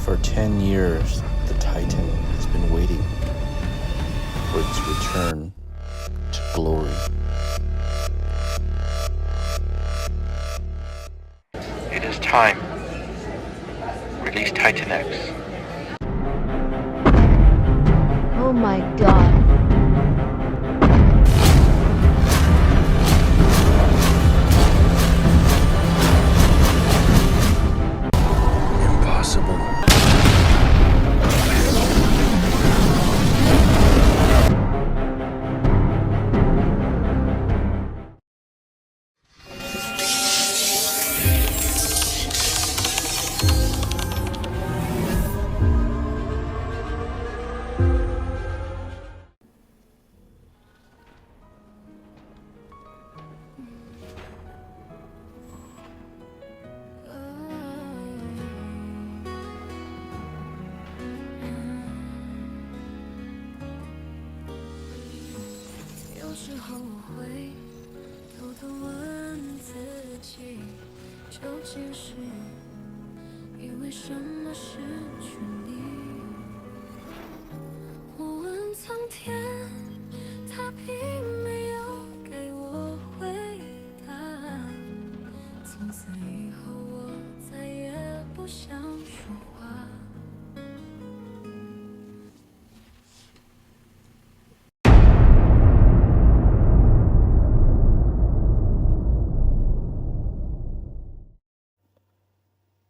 For 10 years, the Titan has been waiting for its return to glory. It is time. Release Titan X. Oh my god. Impossible.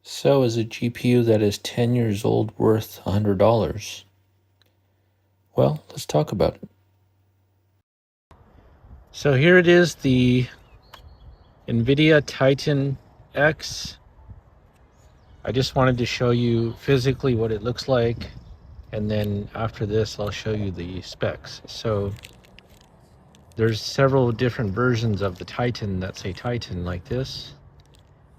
So is a GPU that is 10 years old worth $100? Well, let's talk about it. So here it is, the Nvidia Titan X. I just wanted to show you physically what it looks like, and then after this I'll show you the specs. So there's several different versions of the Titan that say Titan, like this.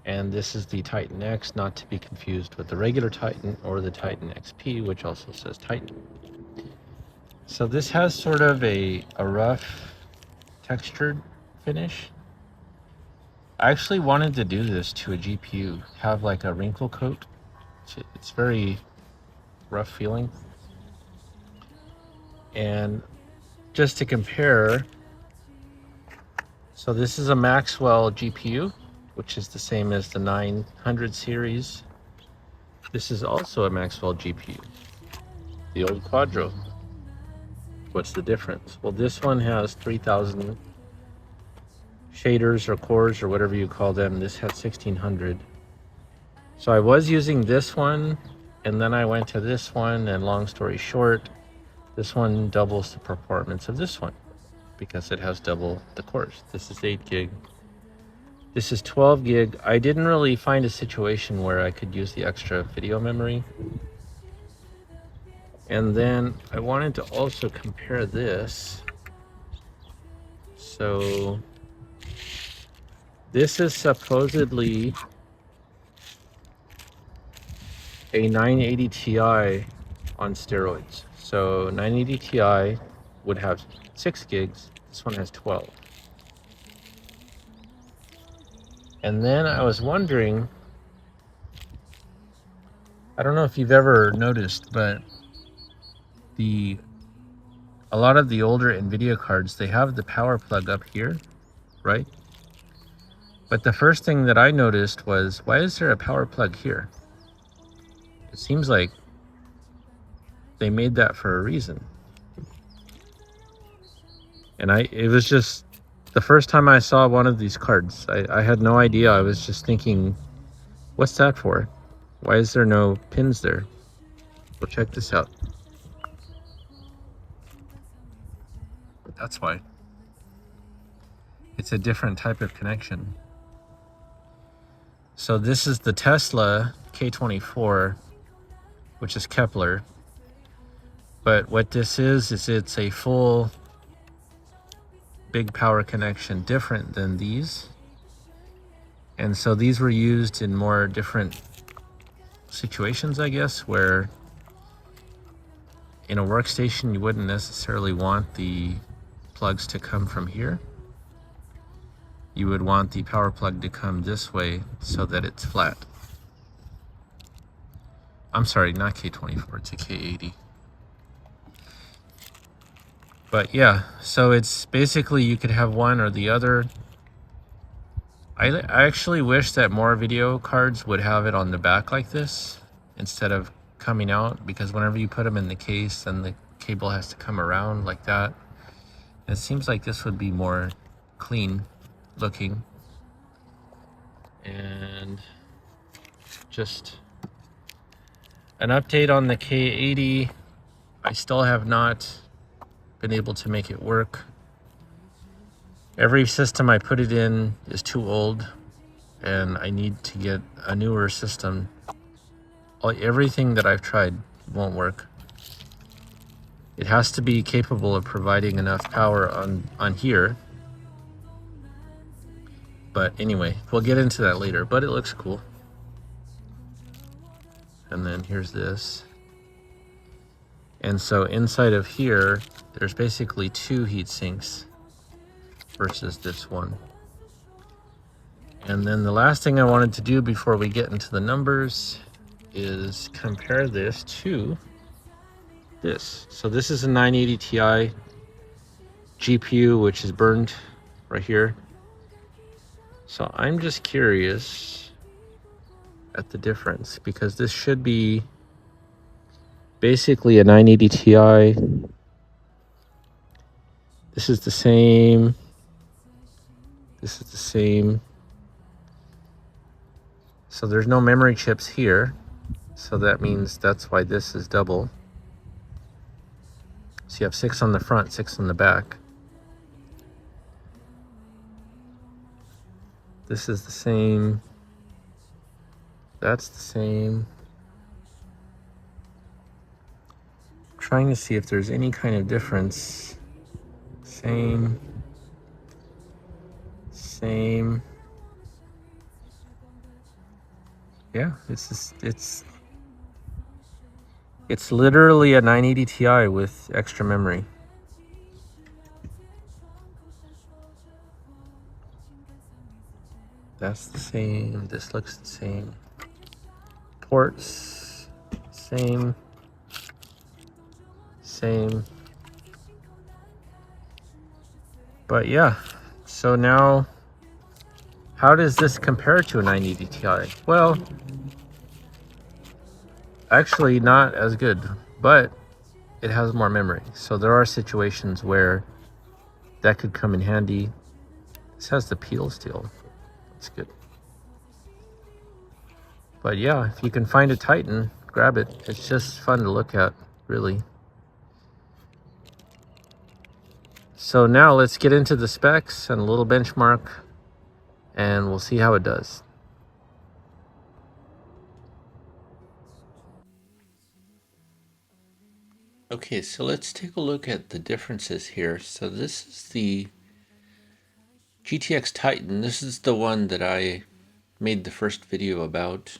And this is the Titan X, not to be confused with the regular Titan or the Titan XP, which also says Titan. So this has sort of a rough textured finish. I actually wanted to do this to a GPU, have like a wrinkle coat. It's very rough feeling. And just to compare, so this is a Maxwell GPU, which is the same as the 900 series. This is also a Maxwell GPU, the old Quadro. What's the difference? Well, this one has 3,000 shaders or cores or whatever you call them. This has 1,600. So I was using this one, and then I went to this one, and long story short, this one doubles the performance of this one because it has double the cores. This is 8 gig. This is 12 gig. I didn't really find a situation where I could use the extra video memory. And then I wanted to also compare this. So this is supposedly a 980 Ti on steroids. So 980 Ti would have 6 gigs. This one has 12. And then I was wondering, I don't know if you've ever noticed, but a lot of the older Nvidia cards, they have the power plug up here, right? But the first thing that I noticed was, why is there a power plug here? It seems like they made that for a reason. And it was just the first time I saw one of these cards, I had no idea. I was just thinking, what's that for? Why is there no pins there? Well, check this out. That's why. It's a different type of connection. So this is the Tesla K24, which is Kepler. But what this is it's a full big power connection, different than these. And so these were used in more different situations, I guess, where in a workstation you wouldn't necessarily want the plugs to come from here. You would want the power plug to come this way so that it's flat. I'm sorry, not K24, it's a K80. But yeah, so it's basically you could have one or the other. I actually wish that more video cards would have it on the back like this instead of coming out, because whenever you put them in the case, then the cable has to come around like that. And it seems like this would be more clean looking. And just an update on the K80. I still have not been able to make it work. Every system I put it in is too old, and I need to get a newer system. Everything that I've tried won't work. It has to be capable of providing enough power on here. But anyway, we'll get into that later, but it looks cool. And then here's this. And so inside of here, there's basically two heat sinks versus this one. And then the last thing I wanted to do before we get into the numbers is compare this to this. So this is a 980 Ti GPU, which is burned right here. So I'm just curious at the difference, because this should be basically a 980 Ti. This is the same. This is the same. So there's no memory chips here. So that means that's why this is double. So you have 6 on the front, 6 on the back. This is the same. That's the same. I'm trying to see if there's any kind of difference. Same. Same. Yeah, it's literally a 980 Ti with extra memory. That's the same. This looks the same. Ports, same. Same. But yeah, so now, how does this compare to a 980 Ti? Well, actually not as good, but it has more memory. So there are situations where that could come in handy. This has the peel steel. That's good. But yeah, if you can find a Titan, grab it. It's just fun to look at, really. So now let's get into the specs and a little benchmark, and we'll see how it does. Okay, so let's take a look at the differences here. So this is the GTX Titan. This is the one that I made the first video about.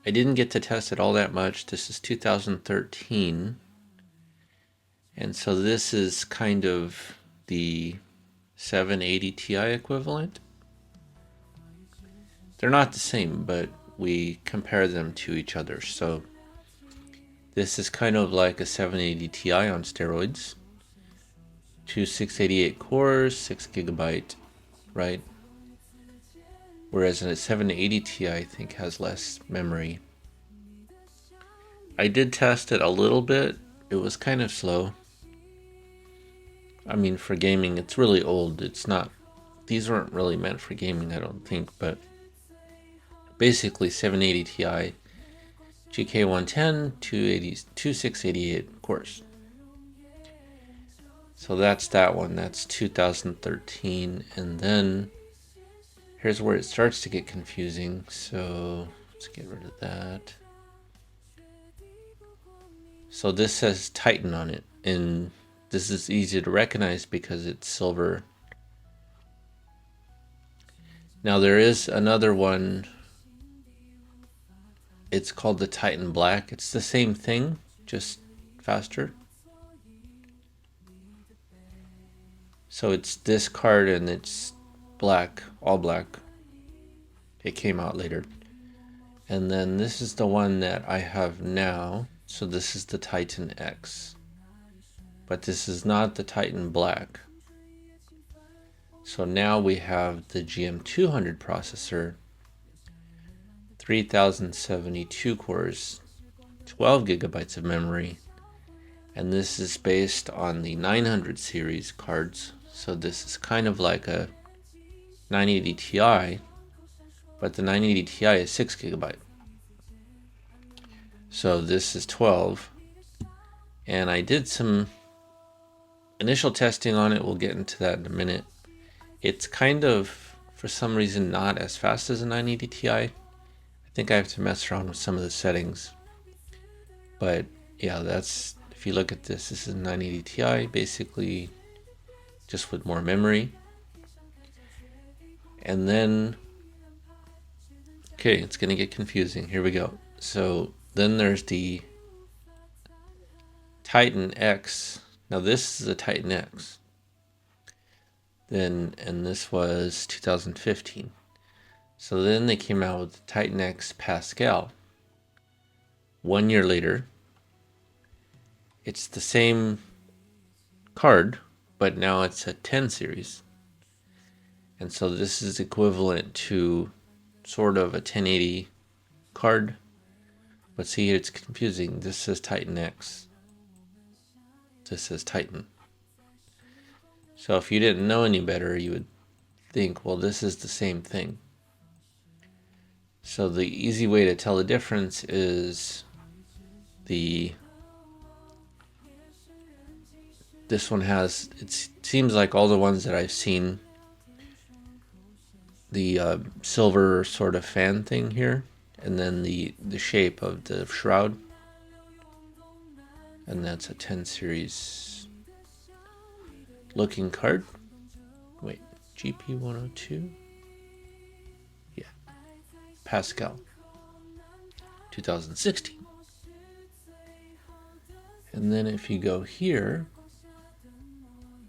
I didn't get to test it all that much. This is 2013. And so this is kind of the 780 Ti equivalent. They're not the same, but we compare them to each other. So this is kind of like a 780 Ti on steroids. 2 688 cores, 6 gigabyte, right? Whereas a 780 Ti I think has less memory. I did test it a little bit. It was kind of slow. I mean, for gaming, it's really old. It's not, these weren't really meant for gaming, I don't think, but basically 780 Ti, GK110, 2 688 cores. So that's that one. That's 2013. And then here's where it starts to get confusing. So let's get rid of that. So this says Titan on it, and this is easy to recognize because it's silver. Now there is another one. It's called the Titan Black. It's the same thing, just faster. So it's this card and it's black, all black. It came out later. And then this is the one that I have now. So this is the Titan X. But this is not the Titan Black. So now we have the GM200 processor, 3072 cores, 12 gigabytes of memory, and this is based on the 900 series cards. So this is kind of like a 980 Ti, but the 980 Ti is 6 gigabyte. So this is 12, and I did some initial testing on it. We'll get into that in a minute. It's kind of, for some reason, not as fast as a 980 Ti. I think I have to mess around with some of the settings. But yeah, that's, if you look at this, this is a 980 Ti, basically just with more memory. And then, okay, it's gonna get confusing. Here we go. So then there's the Titan X. Now this is a Titan X. Then, and this was 2015. So then they came out with the Titan X Pascal. 1 year later, it's the same card, but now it's a 10 series. And so this is equivalent to sort of a 1080 card. But see, it's confusing. This says Titan X. This says Titan. So if you didn't know any better, you would think, well, this is the same thing. So the easy way to tell the difference is this one has, it seems like all the ones that I've seen, the silver sort of fan thing here, and then the shape of the shroud, and that's a 10 series looking card. Wait, GP102? Yeah, Pascal, 2016. And then if you go here,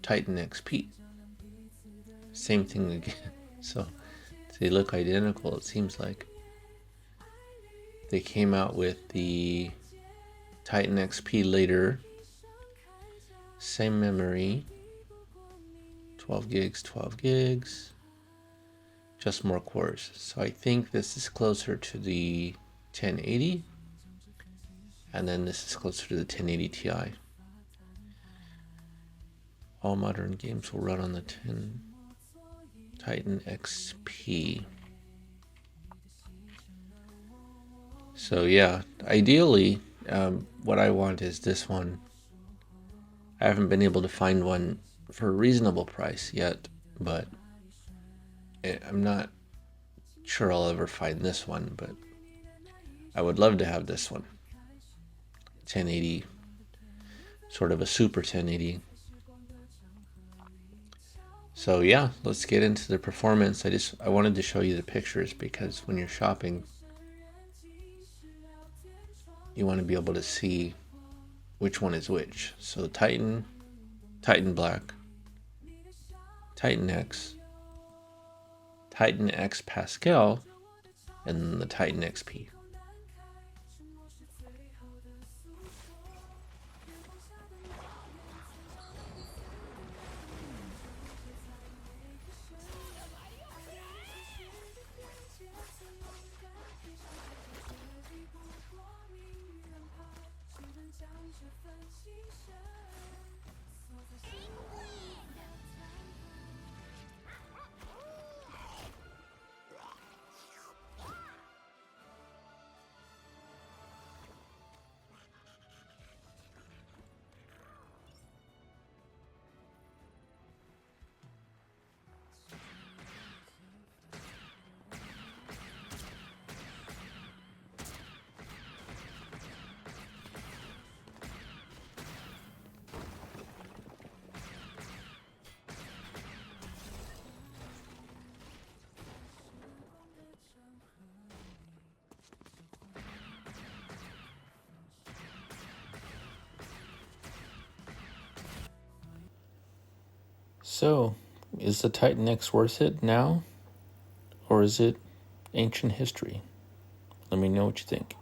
Titan XP, same thing again. So they look identical, it seems like. They came out with the Titan XP later, same memory, 12 gigs, just more cores. So I think this is closer to the 1080, and then this is closer to the 1080 Ti. All modern games will run on the Titan XP. So yeah, ideally, what I want is this one. I haven't been able to find one for a reasonable price yet, but I'm not sure I'll ever find this one, but I would love to have this one. 1080, sort of a super 1080. So yeah, let's get into the performance. I wanted to show you the pictures because when you're shopping, you want to be able to see which one is which. So Titan, Titan Black, Titan X, Titan X Pascal, and then the Titan XP. So, is the Titan X worth it now, or is it ancient history? Let me know what you think.